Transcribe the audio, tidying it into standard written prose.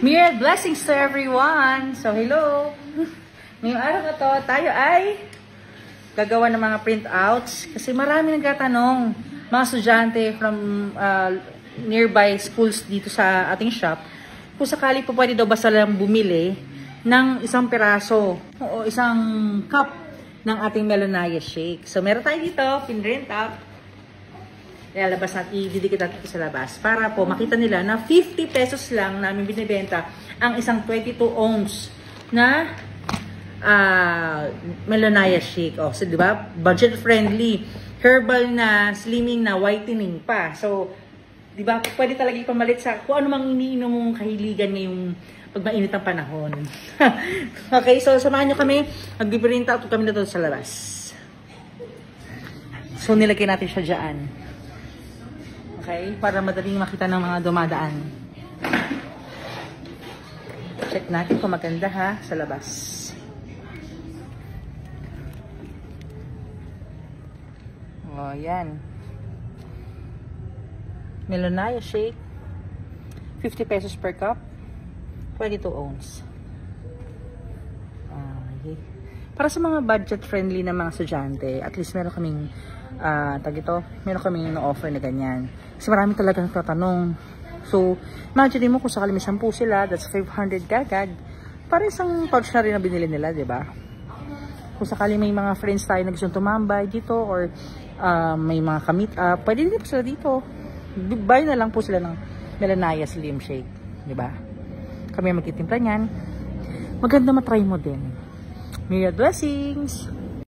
Myriad blessings to everyone! So, hello! Ngayong araw na to, tayo ay gagawa ng mga printouts kasi marami nagtatanong, mga estudyante from nearby schools dito sa ating shop, kung sakali po pwede daw ba silang bumili ng isang piraso o isang cup ng ating Melonia shake. So, meron tayo dito, pinrint out. Lalabas natin, ididikit natin sa labas para po makita nila na 50 pesos lang namin binibenta ang isang 22 ounce na Melonia shake. Oh, so, di ba? Budget friendly, herbal na, slimming na, whitening pa. So, di ba? Pwede talaga ipamalit sa kung ano mang iniinom mong kahiligan ngayong pag mainit ang panahon. Okay, so samahan nyo kami. Mag-print out kami na doon sa labas. So, nilagay natin siya dyan. Okay? Para madaling makita ng mga dumadaan. Check natin kung maganda ha sa labas. O, yan. Melonia shake. 50 pesos per cup. 22 ounce. Okay. Para sa mga budget-friendly na mga estudyante, at least meron kaming meron kaming offer na ganyan. Kasi marami talaga nagtatanong. So, imagine mo kung sakali may 10 sila, that's 500 kagad. Para isang pouch na rin na binili nila, di ba? Kung sakali may mga friends tayo na gusto tumambay dito or may mga kamit up, pwede din po sila dito. Buy na lang po sila ng Melonia Slim Shake, di ba? Kami magtitimpla niyan. Maganda matry mo din. Myriad blessings!